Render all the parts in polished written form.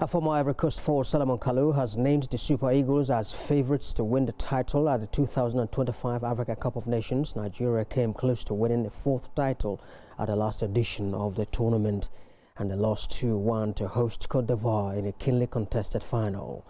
Former Ivory Coast forward Morocco Kalou has named the Super Eagles as favourites to win the title at the 2025 Africa Cup of Nations. Nigeria came close to winning the fourth title at the last edition of the tournament, and they lost 2-1 to host Cote d'Ivoire in a keenly contested final.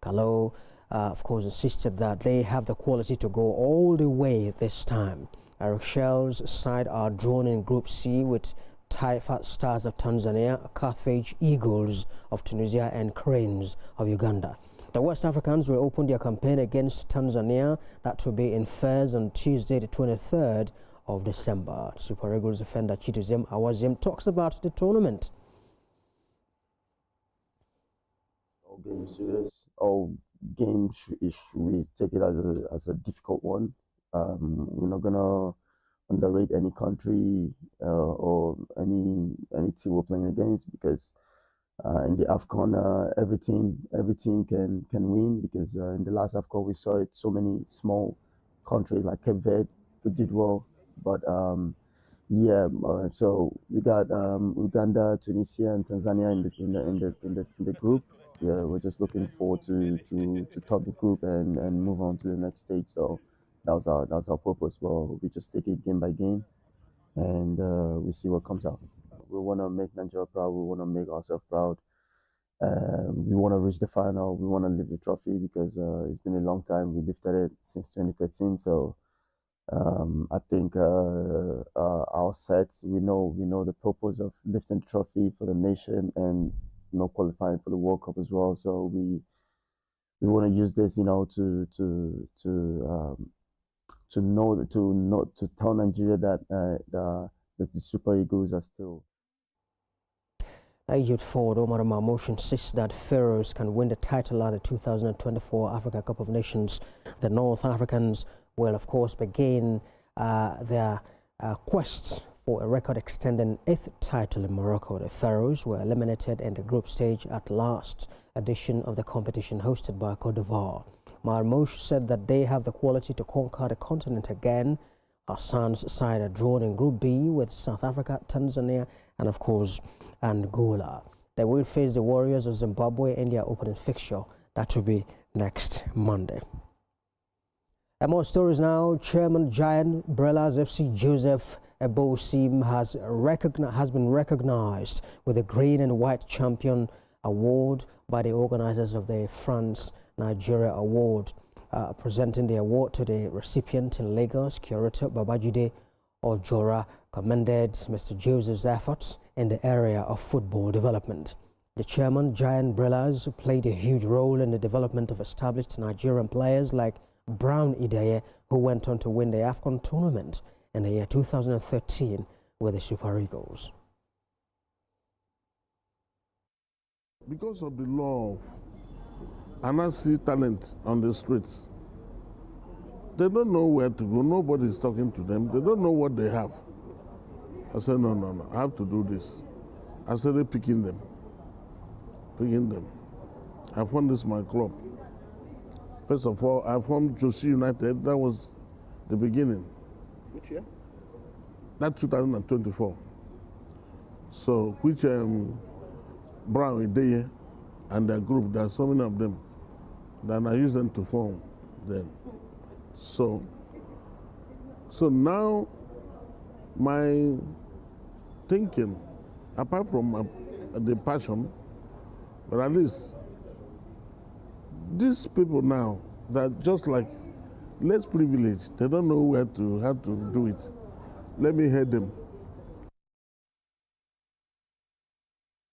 Kalou, of course, insisted that they have the quality to go all the way this time. Rochelle's side are drawn in Group C with Taifa Stars of Tanzania, Carthage Eagles of Tunisia and Cranes of Uganda. The West Africans will open their campaign against Tanzania. That will be in Fez on Tuesday the 23rd of December. Super Eagles defender Chituzem Awazim talks about the tournament. All games serious. All games we take it as a difficult one. We're not gonna underrate any country or any team we're playing against, because in the AFCON every team can win, because in the last AFCON we saw it, so many small countries like Cape Verde who did well, but so we got Uganda, Tunisia and Tanzania in the group. Yeah, we're just looking forward to top the group and move on to the next stage. So that's our purpose. Well, we just take it game by game, and we see what comes out. We want to make Nigeria proud. We want to make ourselves proud. We want to reach the final. We want to lift the trophy, because it's been a long time. We lifted it since 2013. So I think our sets, we know the purpose of lifting the trophy for the nation and qualifying for the World Cup as well. So we want to use this, to tell Nigeria that the Super Eagles are still. Egypt forward Omar Marmoush insists that Pharaohs can win the title at the 2024 Africa Cup of Nations. The North Africans will, of course, begin their quest for a record-extending 8th title in Morocco. The Pharaohs were eliminated in the group stage at last edition of the competition hosted by Cote d'Ivoire. Marmoush said that they have the quality to conquer the continent again. Hassan's side are drawn in Group B with South Africa, Tanzania and, of course, Angola. They will face the Warriors of Zimbabwe in their opening fixture. That will be next Monday. And more stories now. Chairman Giant Brellas FC Joseph Ebosim has been recognized with the Green and White Champion Award by the organizers of the France-Nigeria Award. Presenting the award to the recipient in Lagos, Curator Babajide Ojora commended Mr. Joseph's efforts in the area of football development. The chairman, Giant Brellas, played a huge role in the development of established Nigerian players like Brown Ideye, who went on to win the AFCON tournament in the year 2013 with the Super Eagles. Because of the love, and I see talent on the streets. They don't know where to go. Nobody's talking to them. They don't know what they have. I said, no, I have to do this. I started picking them. I formed this my club. First of all, I formed Josie United. That was the beginning. Which year? That 2024. So, which Brown Ideye and their group, there are so many of them. Then I used them to form them. So now my thinking, apart from the passion, but at least these people now, that just like less privileged, they don't know how to do it. Let me help them.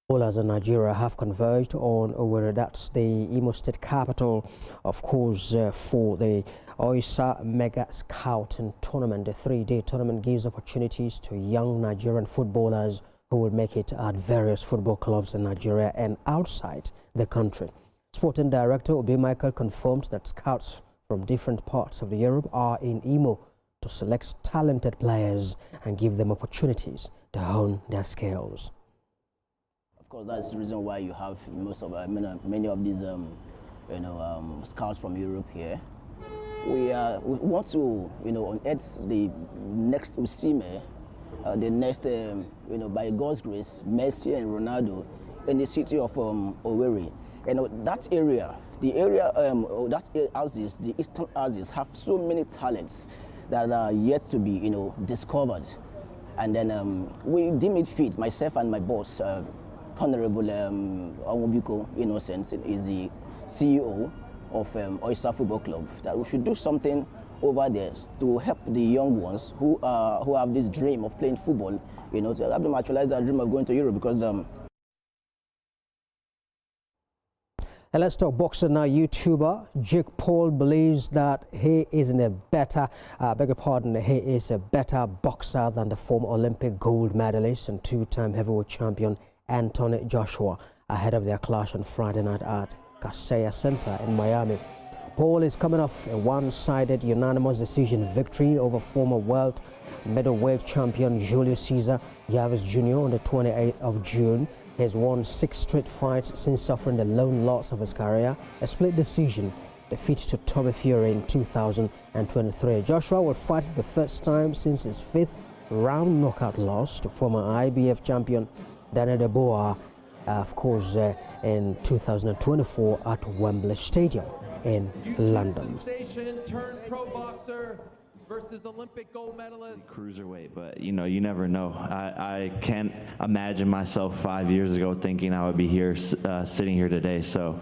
Bowlers in Nigeria have converged on Owerri, that's the Imo State capital, of course, for the Oysa Mega Scouting Tournament. The 3-day tournament gives opportunities to young Nigerian footballers who will make it at various football clubs in Nigeria and outside the country. Sporting Director Obi Michael confirmed that scouts from different parts of Europe are in Imo to select talented players and give them opportunities to hone their skills. Of course, that's the reason why you have most of many of these scouts from Europe here. We want to unearth the next Usime, the next by God's grace, Messi and Ronaldo in the city of Owerri. That area, the eastern axis, have so many talents that are yet to be, discovered. And then we deem it fit, myself and my boss, Honorable Onwubiko Innocent, is the CEO of Oyster Football Club, that we should do something over there to help the young ones who have this dream of playing football, to help them actualize their dream of going to Europe, because And let's talk boxer now. YouTuber Jake Paul believes that he is he is a better boxer than the former Olympic gold medalist and two-time heavyweight champion Anthony Joshua ahead of their clash on Friday night at Kaseya Center in Miami. Paul is coming off a one-sided unanimous decision victory over former world middleweight champion Julio Cesar Chavez Jr. on the 28th of June. He has won 6 straight fights since suffering the lone loss of his career, a split decision defeat to Tommy Fury in 2023. Joshua will fight the first time since his 5th round knockout loss to former IBF champion Daniel Dubois, of course, in 2024 at Wembley Stadium in London. Turned pro boxer versus Olympic gold medalist. Cruiserweight, but you never know. I can't imagine myself 5 years ago thinking I would be here, sitting here today. So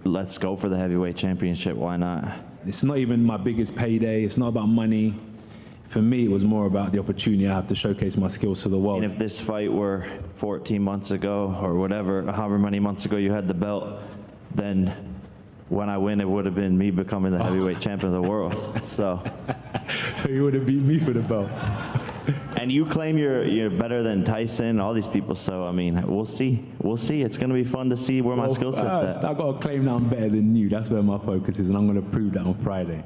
let's go for the heavyweight championship. Why not? It's not even my biggest payday. It's not about money. For me, it was more about the opportunity I have to showcase my skills to the world. And if this fight were 14 months ago or whatever, however many months ago you had the belt, then when I win, it would have been me becoming the heavyweight champion of the world. So you would have beat me for the belt. And you claim you're better than Tyson, all these people. So I mean, we'll see. We'll see. It's going to be fun to see where my skill set's at. I got to claim that I'm better than you. That's where my focus is, and I'm going to prove that on Friday.